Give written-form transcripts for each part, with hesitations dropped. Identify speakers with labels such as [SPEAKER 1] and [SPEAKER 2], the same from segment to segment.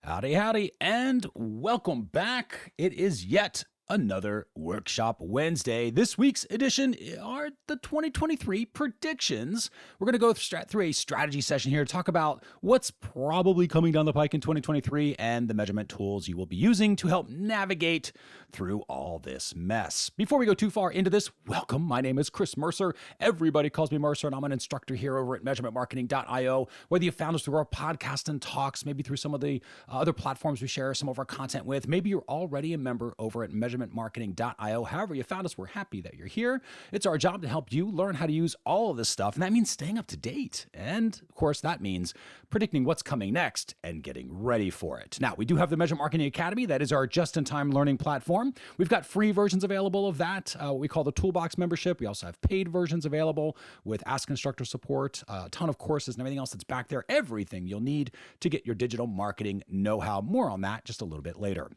[SPEAKER 1] Howdy, howdy, and welcome back. It is yet another Workshop Wednesday. This week's edition are the 2023 predictions. We're going to go through a strategy session here to talk about what's probably coming down the pike in 2023 and the measurement tools you will be using to help navigate through all this mess. Before we go too far into this, welcome. My name is Chris Mercer. Everybody calls me Mercer, and I'm an instructor here over at measurementmarketing.io. Whether you found us through our podcast and talks, maybe through some of the other platforms we share some of our content with, maybe you're already a member over at measurementmarketing.io. However you found us, we're happy that you're here. It's our job to help you learn how to use all of this stuff, and that means staying up to date. And of course, that means predicting what's coming next and getting ready for it. Now, we do have the Measurement Marketing Academy. That is our just-in-time learning platform. We've got free versions available of that, what we call the Toolbox membership. We also have paid versions available with Ask Instructor support, a ton of courses and everything else that's back there, everything you'll need to get your digital marketing know-how. More on that just a little bit later.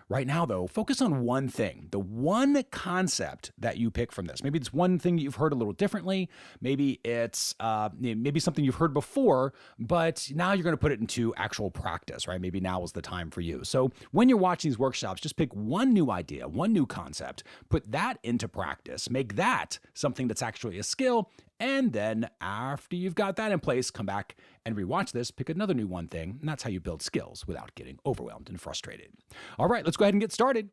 [SPEAKER 1] Right now, though, focus on one thing, the one concept that you pick from this. Maybe it's one thing you've heard a little differently. Maybe it's maybe something you've heard before, but now you're going to put it into actual practice, right? Maybe now is the time for you. So when you're watching these workshops, just pick one new idea, one new concept, put that into practice, make that something that's actually a skill. And then after you've got that in place, come back and rewatch this, pick another new one thing, and that's how you build skills without getting overwhelmed and frustrated. All right, let's go ahead and get started.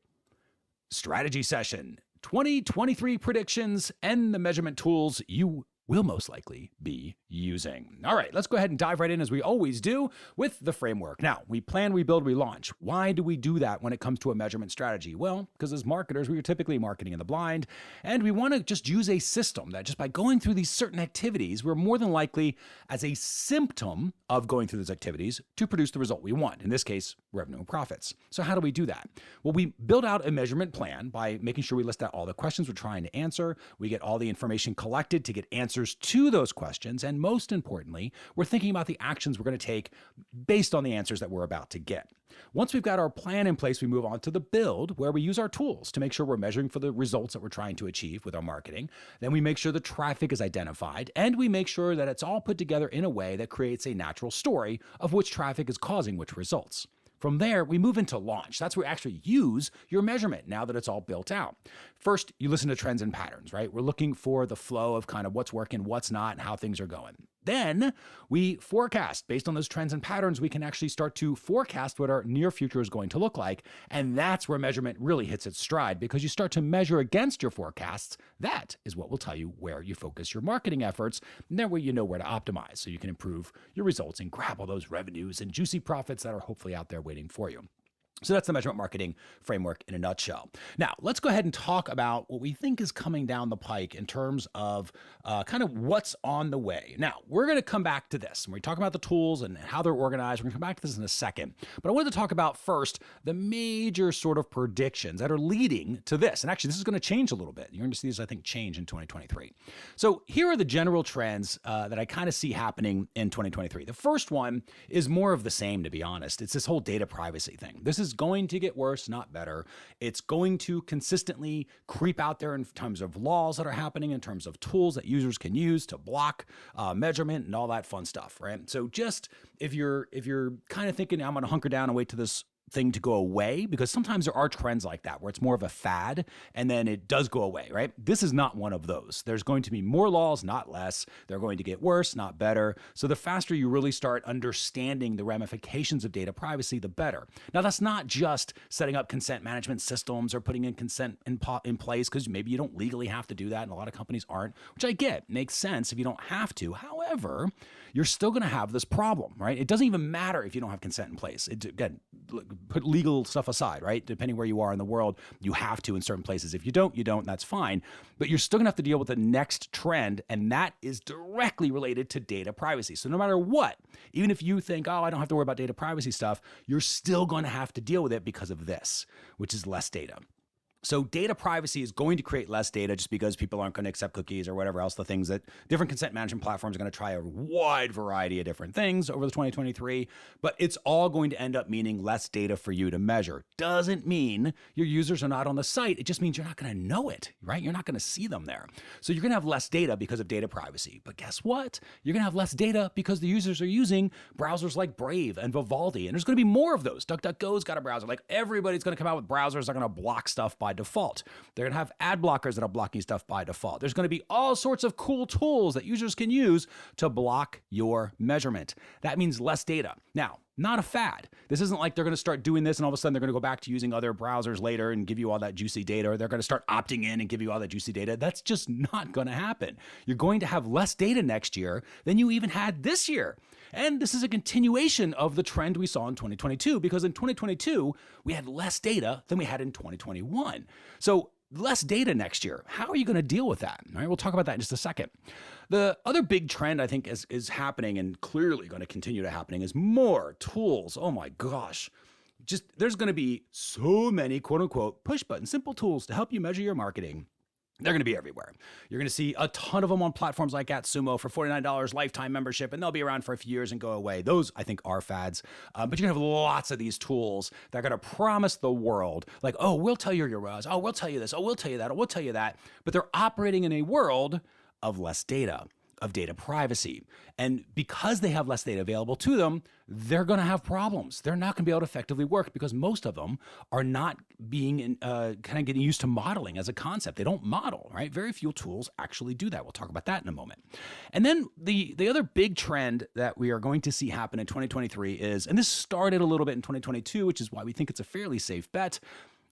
[SPEAKER 1] Strategy session, 2023 predictions and the measurement tools you will most likely be using. All right, let's go ahead and dive right in as we always do with the framework. Now, we plan, we build, we launch. Why do we do that when it comes to a measurement strategy? Well, because as marketers, we are typically marketing in the blind, and we want to just use a system that just by going through these certain activities, we're more than likely as a symptom of going through those activities to produce the result we want. In this case, revenue and profits. So how do we do that? Well, we build out a measurement plan by making sure we list out all the questions we're trying to answer. We get all the information collected to get answers to those questions. And most importantly, we're thinking about the actions we're going to take based on the answers that we're about to get. Once we've got our plan in place, we move on to the build, where we use our tools to make sure we're measuring for the results that we're trying to achieve with our marketing. Then we make sure the traffic is identified, and we make sure that it's all put together in a way that creates a natural story of which traffic is causing which results. From there, we move into launch. That's where you actually use your measurement now that it's all built out. First, you listen to trends and patterns, right? We're looking for the flow of kind of what's working, what's not, and how things are going. Then we forecast. Based on those trends and patterns, we can actually start to forecast what our near future is going to look like. And that's where measurement really hits its stride, because you start to measure against your forecasts. That is what will tell you where you focus your marketing efforts. And that way you know where to optimize so you can improve your results and grab all those revenues and juicy profits that are hopefully out there waiting for you. So that's the measurement marketing framework in a nutshell. Now, let's go ahead and talk about what we think is coming down the pike in terms of kind of what's on the way. Now, we're going to come back to this. When we talk about the tools and how they're organized, we're going to come back to this in a second. But I wanted to talk about first the major sort of predictions that are leading to this. And actually, this is going to change a little bit. You're going to see this, I think, change in 2023. So here are the general trends that I kind of see happening in 2023. The first one is more of the same, to be honest. It's this whole data privacy thing. This is going to get worse, not better. It's going to consistently creep out there in terms of laws that are happening, in terms of tools that users can use to block measurement and all that fun stuff, right? So just if you're kind of thinking, I'm going to hunker down and wait till this thing to go away, because sometimes there are trends like that where it's more of a fad and then it does go away, right? This is not one of those. There's going to be more laws, not less. They're going to get worse, not better. So the faster you really start understanding the ramifications of data privacy, the better. Now, that's not just setting up consent management systems or putting in consent in place, because maybe you don't legally have to do that, and a lot of companies aren't, which I get. Makes sense if you don't have to. However, you're still going to have this problem, right? It doesn't even matter if you don't have consent in place. Again, put legal stuff aside, right? Depending where you are in the world, you have to in certain places. If you don't, you don't, that's fine. But you're still gonna have to deal with the next trend, and that is directly related to data privacy. So no matter what, even if you think, oh, I don't have to worry about data privacy stuff, you're still gonna have to deal with it because of this, which is less data. So data privacy is going to create less data just because people aren't going to accept cookies or whatever else, the things that different consent management platforms are going to try a wide variety of different things over the 2023, but it's all going to end up meaning less data for you to measure. Doesn't mean your users are not on the site. It just means you're not going to know it, right? You're not going to see them there. So you're going to have less data because of data privacy. But guess what? You're going to have less data because the users are using browsers like Brave and Vivaldi, and there's going to be more of those. DuckDuckGo's got a browser. Like everybody's going to come out with browsers that are going to block stuff by default. They're going to have ad blockers that are blocking stuff by default. There's going to be all sorts of cool tools that users can use to block your measurement. That means less data. Now, not a fad. This isn't like they're going to start doing this and all of a sudden they're going to go back to using other browsers later and give you all that juicy data, or they're going to start opting in and give you all that juicy data. That's just not going to happen. You're going to have less data next year than you even had this year. And this is a continuation of the trend we saw in 2022, because in 2022, we had less data than we had in 2021. So less data next year. How are you going to deal with that? All right, we'll talk about that in just a second. The other big trend I think is happening and clearly going to continue to happening is more tools. Oh my gosh. Just there's going to be so many quote unquote push button simple tools to help you measure your marketing. They're going to be everywhere. You're going to see a ton of them on platforms like AtSumo for $49 lifetime membership, and they'll be around for a few years and go away. Those, I think, are fads. But you're going to have lots of these tools that are going to promise the world, like, oh, we'll tell you your ROAS. Oh, we'll tell you this. Oh, we'll tell you that. Oh, we'll tell you that. But they're operating in a world of less data, of data privacy. And because they have less data available to them, they're going to have problems. They're not going to be able to effectively work because most of them are not being kind of getting used to modeling as a concept. They don't model, right? Very few tools actually do that. We'll talk about that in a moment. And then the other big trend that we are going to see happen in 2023 is, and this started a little bit in 2022, which is why we think it's a fairly safe bet,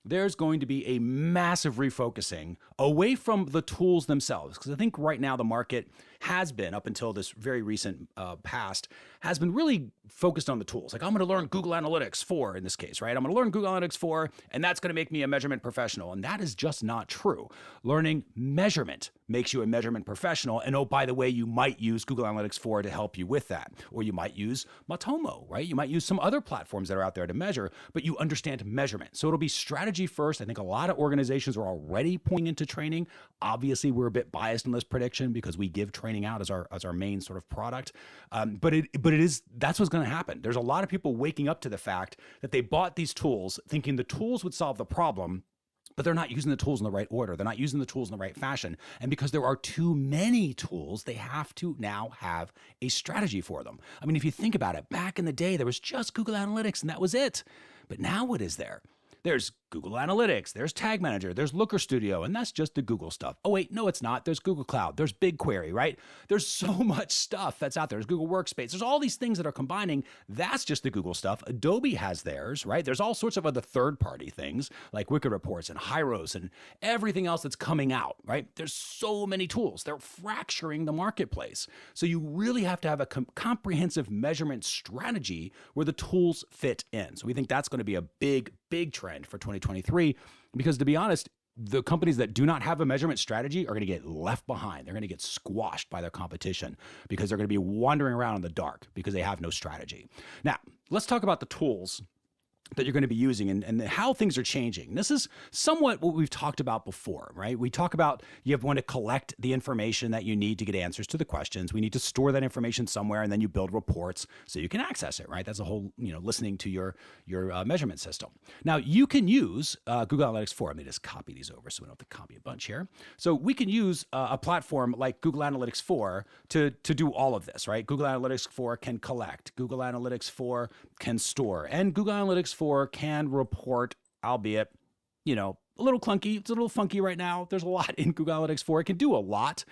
[SPEAKER 1] there's going to be a massive refocusing away from the tools themselves. Because I think right now the market has been, up until this very recent past, has been really focused on the tools. Like, I'm going to learn Google Analytics 4 in this case, right? I'm going to learn Google Analytics 4, and that's going to make me a measurement professional. And that is just not true. Learning measurement makes you a measurement professional. And oh, by the way, you might use Google Analytics 4 to help you with that. Or you might use Matomo, right? You might use some other platforms that are out there to measure, but you understand measurement. So it'll be strategy first. I think a lot of organizations are already pointing into training. Obviously, we're a bit biased in this prediction because we give training out as our main sort of product. But that's what's going to happen. There's a lot of people waking up to the fact that they bought these tools thinking the tools would solve the problem, but they're not using the tools in the right order. They're not using the tools in the right fashion. And because there are too many tools, they have to now have a strategy for them. I mean, if you think about it, back in the day, there was just Google Analytics and that was it. But now what is there? There's Google Analytics, there's Tag Manager, there's Looker Studio, and that's just the Google stuff. Oh wait, no, it's not. There's Google Cloud, there's BigQuery, right? There's so much stuff that's out there. There's Google Workspace. There's all these things that are combining. That's just the Google stuff. Adobe has theirs, right? There's all sorts of other third-party things like Wicked Reports and Hyros and everything else that's coming out, right? There's so many tools. They're fracturing the marketplace. So you really have to have a comprehensive measurement strategy where the tools fit in. So we think that's going to be a big trend for 2023, because to be honest, the companies that do not have a measurement strategy are going to get left behind. They're going to get squashed by their competition because they're going to be wandering around in the dark because they have no strategy. Now, let's talk about the tools that you're going to be using and how things are changing. This is somewhat what we've talked about before, right? We talk about you want to collect the information that you need to get answers to the questions. We need to store that information somewhere, and then you build reports so you can access it, right? That's a whole, listening to your measurement system. Now, you can use Google Analytics 4. Let me just copy these over so we don't have to copy a bunch here. So we can use a platform like Google Analytics 4 to do all of this, right? Google Analytics 4 can collect. Google Analytics 4 can store. And Google Analytics 4 can report, albeit, a little clunky. It's a little funky right now. There's a lot in Google Analytics 4. It can do a lot,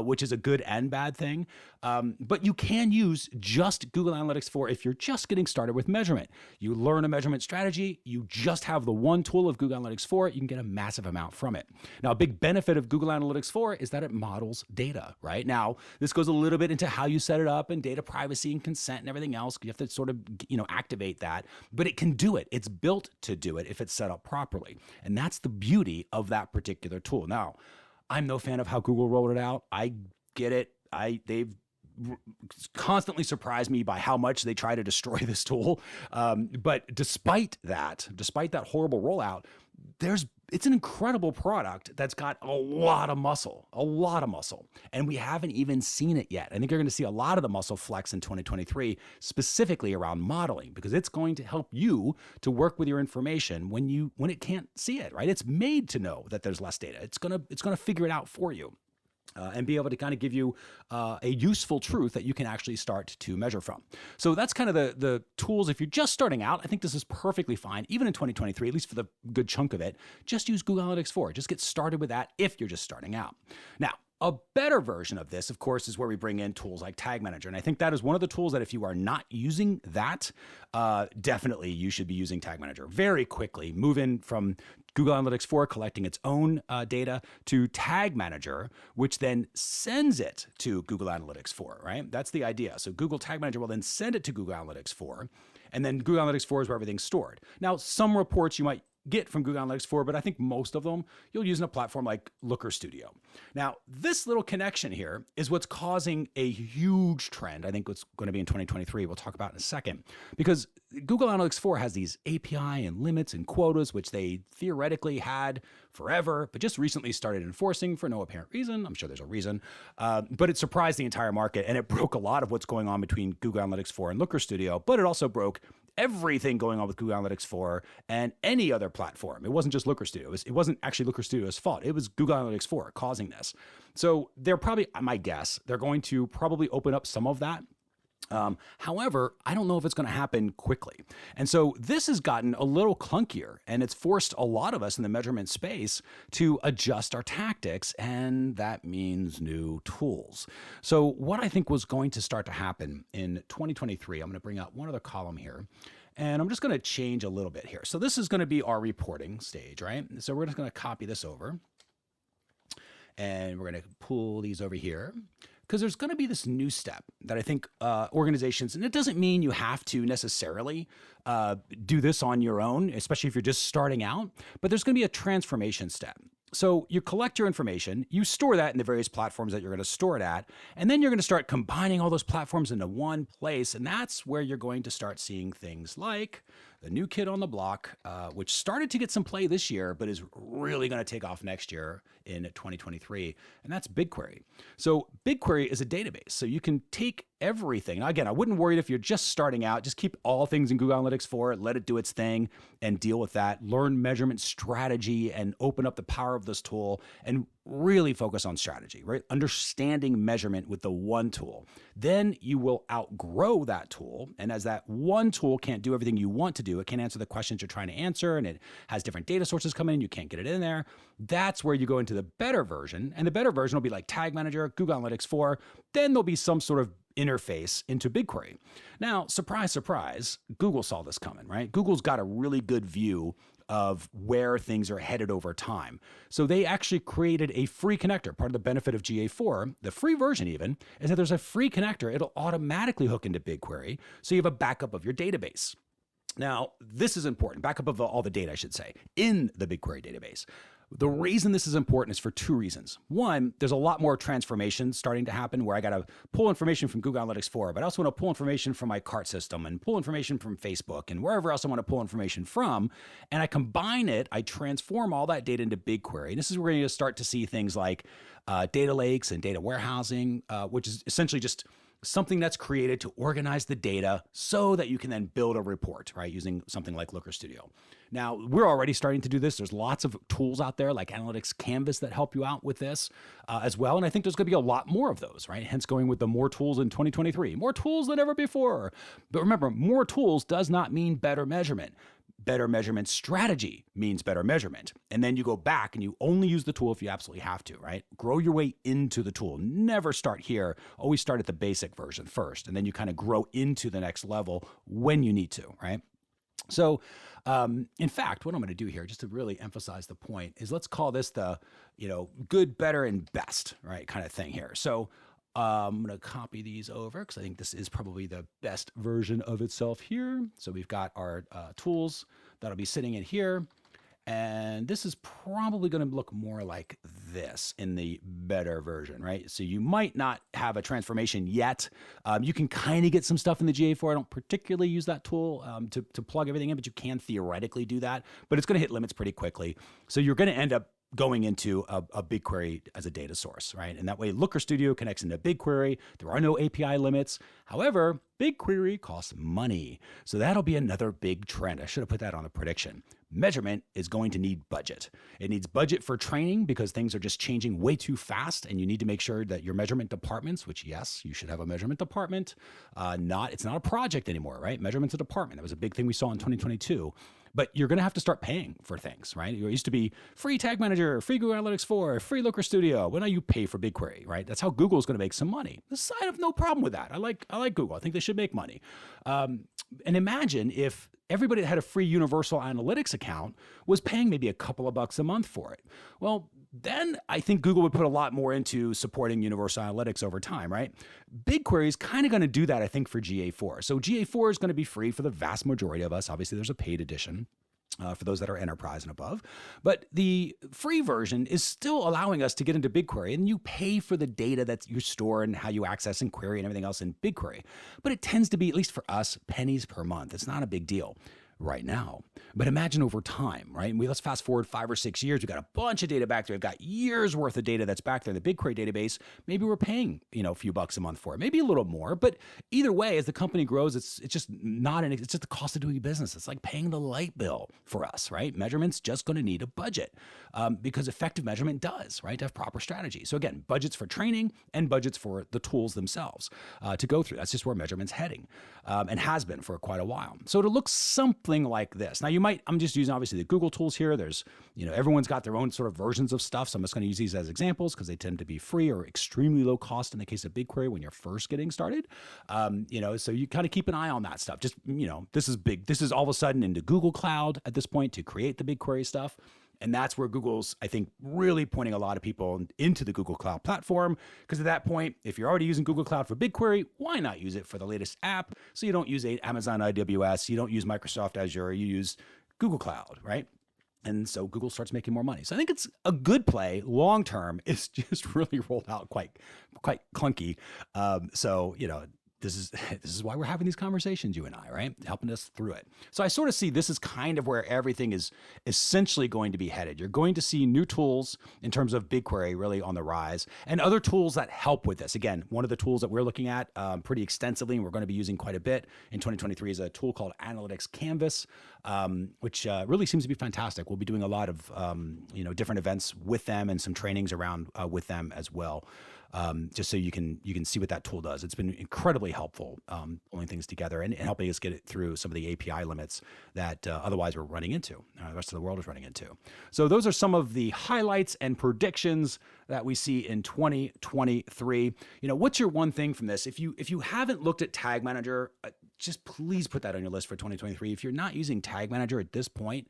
[SPEAKER 1] which is a good and bad thing. But you can use just Google Analytics 4 if you're just getting started with measurement. You learn a measurement strategy. You just have the one tool of Google Analytics 4. You can get a massive amount from it. Now, a big benefit of Google Analytics 4 is that it models data, right? Now, this goes a little bit into how you set it up and data privacy and consent and everything else. You have to sort of, activate that. But it can do it. It's built to do it if it's set up properly. And that's the beauty of that particular tool. Now, I'm no fan of how Google rolled it out. I get it. They've constantly surprised me by how much they try to destroy this tool. But despite that horrible rollout, there's it's an incredible product that's got a lot of muscle, a lot of muscle. And we haven't even seen it yet. I think you're going to see a lot of the muscle flex in 2023, specifically around modeling, because it's going to help you to work with your information when it can't see it, right? It's made to know that there's less data. It's going to figure it out for you. And be able to kind of give you a useful truth that you can actually start to measure from. So that's kind of the tools. If you're just starting out, I think this is perfectly fine, even in 2023, at least for the good chunk of it. Just use Google Analytics 4. Just get started with that if you're just starting out. Now, a better version of this, of course, is where we bring in tools like Tag Manager. And I think that is one of the tools that if you are not using that, definitely you should be using Tag Manager. Very quickly, move in from Google Analytics 4 collecting its own data to Tag Manager, which then sends it to Google Analytics 4, right? That's the idea. So Google Tag Manager will then send it to Google Analytics 4, and then Google Analytics 4 is where everything's stored. Now, some reports you might get from Google Analytics 4, but I think most of them you'll use in a platform like Looker Studio. Now, this little connection here is what's causing a huge trend. I think what's going to be in 2023, we'll talk about in a second, because Google Analytics 4 has these API and limits and quotas, which they theoretically had forever, but just recently started enforcing for no apparent reason. I'm sure there's a reason, but it surprised the entire market, and it broke a lot of what's going on between Google Analytics 4 and Looker Studio, but it also broke everything going on with Google Analytics 4 and any other platform. It wasn't just Looker Studio. It wasn't actually Looker Studio's fault. It was Google Analytics 4 causing this. So they're probably, my guess, they're going to probably open up some of that. However, I don't know if it's going to happen quickly. And so this has gotten a little clunkier, and it's forced a lot of us in the measurement space to adjust our tactics, and that means new tools. So what I think was going to start to happen in 2023, I'm going to bring out one other column here, and I'm just going to change a little bit here. So this is going to be our reporting stage, right? So we're just going to copy this over, and we're going to pull these over here, because there's going to be this new step that I think organizations, and it doesn't mean you have to necessarily do this on your own, especially if you're just starting out, but there's going to be a transformation step. So you collect your information, you store that in the various platforms that you're going to store it at, and then you're going to start combining all those platforms into one place, and that's where you're going to start seeing things like the new kid on the block, which started to get some play this year, but is really going to take off next year in 2023, and that's BigQuery. So BigQuery is a database, so you can take everything. Now, again, I wouldn't worry if you're just starting out. Just keep all things in Google Analytics 4, let it do its thing and deal with that. Learn measurement strategy and open up the power of this tool and really focus on strategy, right? Understanding measurement with the one tool. Then you will outgrow that tool. And as that one tool can't do everything you want to do, it can't answer the questions you're trying to answer, and it has different data sources coming in, you can't get it in there. That's where you go into the better version. And the better version will be like Tag Manager, Google Analytics 4. Then there'll be some sort of interface into BigQuery. Now, surprise, surprise, Google saw this coming, right? Google's got a really good view of where things are headed over time. So they actually created a free connector. Part of the benefit of GA4, the free version even, is that there's a free connector. It'll automatically hook into BigQuery, so you have a backup of your database. Now, this is important, backup of all the data, I should say, in the BigQuery database. The reason this is important is for two reasons. One, there's a lot more transformations starting to happen where I got to pull information from Google Analytics 4, but I also want to pull information from my cart system and pull information from Facebook and wherever else I want to pull information from. And I combine it, I transform all that data into BigQuery. And this is where you're going to start to see things like data lakes and data warehousing, which is essentially just something that's created to organize the data so that you can then build a report, right, using something like Looker Studio. Now, we're already starting to do this. There's lots of tools out there like Analytics Canvas that help you out with this as well. And I think there's going to be a lot more of those, right? Hence going with the more tools in 2023, more tools than ever before. But remember, more tools does not mean better measurement. Better measurement strategy means better measurement. And then you go back and you only use the tool if you absolutely have to, right? Grow your way into the tool. Never start here. Always start at the basic version first. And then you kind of grow into the next level when you need to, right? So, in fact, what I'm going to do here, just to really emphasize the point, is let's call this the, good, better, and best, right, kind of thing here. So I'm going to copy these over because I think this is probably the best version of itself here. So we've got our tools that'll be sitting in here. And this is probably going to look more like this in the better version, right? So you might not have a transformation yet. You can kind of get some stuff in the GA4. I don't particularly use that tool to plug everything in, but you can theoretically do that. But it's going to hit limits pretty quickly. So you're going to end up going into a BigQuery as a data source, right? And that way Looker Studio connects into BigQuery. There are no API limits. However, BigQuery costs money. So that'll be another big trend. I should have put that on the prediction. Measurement is going to need budget. It needs budget for training because things are just changing way too fast, and you need to make sure that your measurement departments, which yes, you should have a measurement department, it's not a project anymore, right? Measurement's a department. That was a big thing we saw in 2022. But you're going to have to start paying for things, right? It used to be free Tag Manager, free Google Analytics 4, free Looker Studio. Well, now you pay for BigQuery, right? That's how Google's going to make some money. I have no problem with that. I like Google. I think they should make money. And imagine if everybody that had a free Universal Analytics account was paying maybe a couple of bucks a month for it. Well, then I think Google would put a lot more into supporting Universal Analytics over time, right? BigQuery is kind of going to do that, I think, for GA4. So GA4 is going to be free for the vast majority of us. Obviously, there's a paid edition for those that are enterprise and above. But the free version is still allowing us to get into BigQuery, and you pay for the data that you store and how you access and query and everything else in BigQuery. But it tends to be, at least for us, pennies per month. It's not a big deal right now. But imagine over time, right? Let's fast forward 5 or 6 years. We've got a bunch of data back there. We've got years worth of data that's back there in the BigQuery database. Maybe we're paying, a few bucks a month for it, maybe a little more. But either way, as the company grows, it's just it's just the cost of doing business. It's like paying the light bill for us, right? Measurement's just going to need a budget because effective measurement does, right? To have proper strategy. So again, budgets for training and budgets for the tools themselves to go through. That's just where measurement's heading and has been for quite a while. So to look something like this. Now I'm just using obviously the Google tools here. There's, everyone's got their own sort of versions of stuff. So I'm just going to use these as examples because they tend to be free or extremely low cost in the case of BigQuery when you're first getting started. So you kind of keep an eye on that stuff. Just, this is big. This is all of a sudden into Google Cloud at this point to create the BigQuery stuff. And that's where Google's, I think, really pointing a lot of people into the Google Cloud platform. Because at that point, if you're already using Google Cloud for BigQuery, why not use it for the latest app? So you don't use Amazon AWS, you don't use Microsoft Azure, you use Google Cloud, right? And so Google starts making more money. So I think it's a good play long term. It's just really rolled out quite clunky. This is why we're having these conversations, you and I, right? Helping us through it. So I sort of see this is kind of where everything is essentially going to be headed. You're going to see new tools in terms of BigQuery really on the rise and other tools that help with this. Again, one of the tools that we're looking at pretty extensively and we're going to be using quite a bit in 2023 is a tool called Analytics Canvas, which really seems to be fantastic. We'll be doing a lot of different events with them and some trainings around with them as well. Just so you can see what that tool does. It's been incredibly helpful pulling things together and helping us get it through some of the API limits that otherwise we're running into, the rest of the world is running into. So those are some of the highlights and predictions that we see in 2023. What's your one thing from this? If you haven't looked at Tag Manager, just please put that on your list for 2023. If you're not using Tag Manager at this point,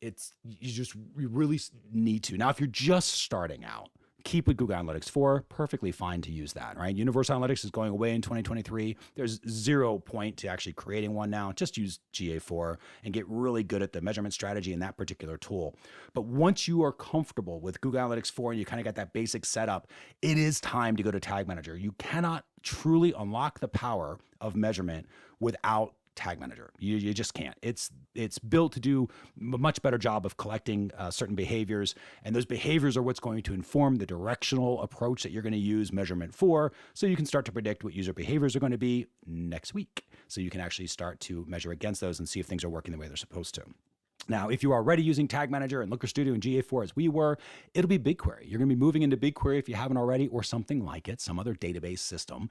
[SPEAKER 1] you really need to. Now, if you're just starting out, keep with Google Analytics 4, perfectly fine to use that, right? Universal Analytics is going away in 2023. There's 0 point to actually creating one now. Just use GA4 and get really good at the measurement strategy in that particular tool. But once you are comfortable with Google Analytics 4 and you kind of got that basic setup, it is time to go to Tag Manager. You cannot truly unlock the power of measurement without Tag Manager. You just can't. It's built to do a much better job of collecting certain behaviors, and those behaviors are what's going to inform the directional approach that you're going to use measurement for, so you can start to predict what user behaviors are going to be next week. So you can actually start to measure against those and see if things are working the way they're supposed to. Now, if you are already using Tag Manager and Looker Studio and GA4 as we were, it'll be BigQuery. You're going to be moving into BigQuery if you haven't already, or something like it, some other database system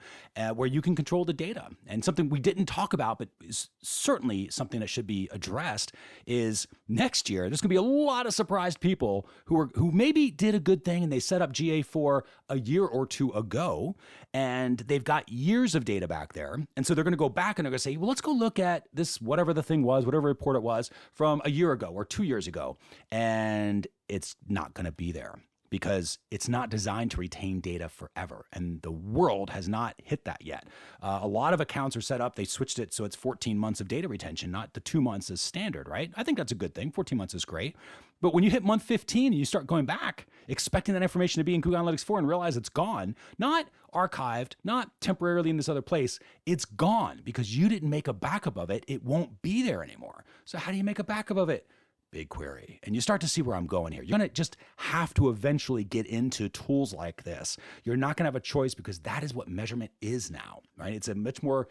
[SPEAKER 1] where you can control the data. And something we didn't talk about, but is certainly something that should be addressed, is next year, there's going to be a lot of surprised people who maybe did a good thing and they set up GA4 a year or two ago, and they've got years of data back there. And so they're going to go back and they're going to say, well, let's go look at this, whatever the thing was, whatever report it was from a year ago or 2 years ago, and it's not going to be there. because it's not designed to retain data forever. And the world has not hit that yet. A lot of accounts are set up, they switched it so it's 14 months of data retention, not the 2 months as standard, right? I think that's a good thing. 14 months is great. But when you hit month 15 and you start going back, expecting that information to be in Google Analytics 4 and realize it's gone, not archived, not temporarily in this other place, it's gone because you didn't make a backup of it. It won't be there anymore. So how do you make a backup of it? BigQuery. And you start to see where I'm going here. You're going to just have to eventually get into tools like this. You're not going to have a choice because that is what measurement is now, right? It's a much more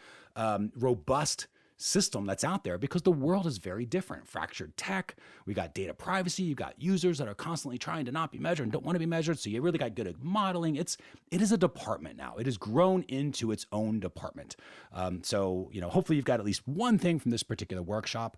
[SPEAKER 1] robust system that's out there because the world is very different. Fractured tech, we got data privacy, you got users that are constantly trying to not be measured and don't want to be measured. So you really got good at modeling. It is a department now. It has grown into its own department. So, hopefully you've got at least one thing from this particular workshop.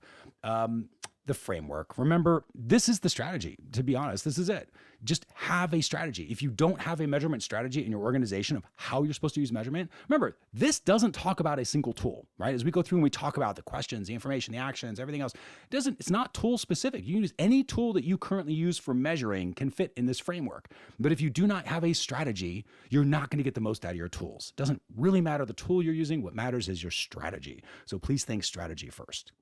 [SPEAKER 1] The framework. Remember, this is the strategy. To be honest, this is it. Just have a strategy. If you don't have a measurement strategy in your organization of how you're supposed to use measurement, remember, this doesn't talk about a single tool, right? As we go through and we talk about the questions, the information, the actions, everything else, it's not tool specific. You can use any tool that you currently use for measuring can fit in this framework. But if you do not have a strategy, you're not going to get the most out of your tools. It doesn't really matter the tool you're using. What matters is your strategy. So please think strategy first.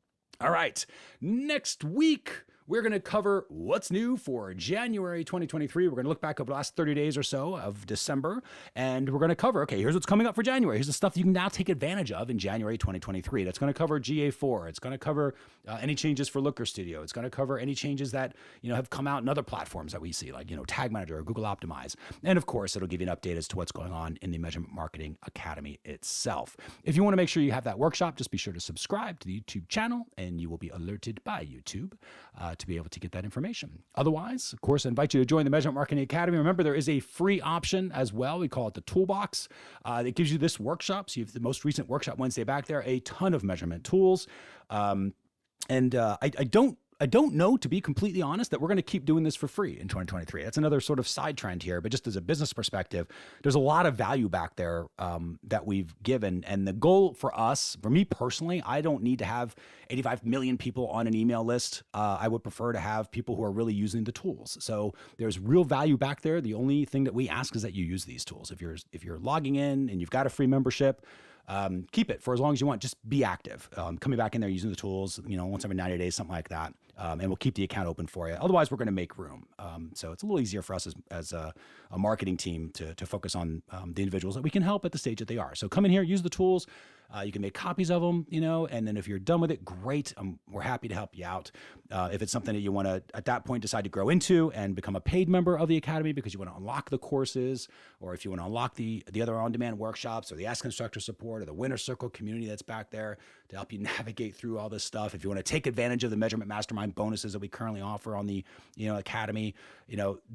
[SPEAKER 1] All right, next week, we're going to cover what's new for January 2023. We're going to look back over the last 30 days or so of December, and we're going to cover, okay, here's what's coming up for January. Here's the stuff you can now take advantage of in January 2023. That's going to cover GA4. It's going to cover any changes for Looker Studio. It's going to cover any changes that, have come out in other platforms that we see, like, Tag Manager or Google Optimize. And of course, it'll give you an update as to what's going on in the Measurement Marketing Academy itself. If you want to make sure you have that workshop, just be sure to subscribe to the YouTube channel, and you will be alerted by YouTube to be able to get that information. Otherwise, of course, I invite you to join the Measurement Marketing Academy. Remember, there is a free option as well. We call it the Toolbox. That gives you this workshop. So you have the most recent Workshop Wednesday back there, a ton of measurement tools. I don't know, to be completely honest, that we're going to keep doing this for free in 2023. That's another sort of side trend here. But just as a business perspective, there's a lot of value back there that we've given. And the goal for us, for me personally, I don't need to have 85 million people on an email list. I would prefer to have people who are really using the tools. So there's real value back there. The only thing that we ask is that you use these tools. If you're logging in and you've got a free membership, keep it for as long as you want. Just be active. Coming back in there using the tools, once every 90 days, something like that. And we'll keep the account open for you. Otherwise, we're going to make room. So it's a little easier for us as a marketing team to focus on the individuals that we can help at the stage that they are. So come in here, use the tools. You can make copies of them, and then if you're done with it, great. We're happy to help you out. If it's something that you want to, at that point, decide to grow into and become a paid member of the Academy because you want to unlock the courses, or if you want to unlock the other on-demand workshops or the Ask Instructor support or the Winner Circle community that's back there to help you navigate through all this stuff. If you want to take advantage of the Measurement Mastermind bonuses that we currently offer on the Academy,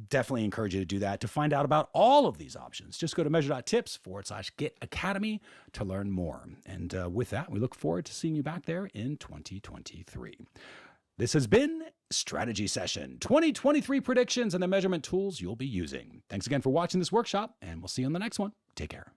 [SPEAKER 1] definitely encourage you to do that. To find out about all of these options, just go to measure.tips/get academy to learn more. And with that, we look forward to seeing you back there in 2023. This has been Strategy Session, 2023 predictions and the measurement tools you'll be using. Thanks again for watching this workshop, and we'll see you on the next one. Take care.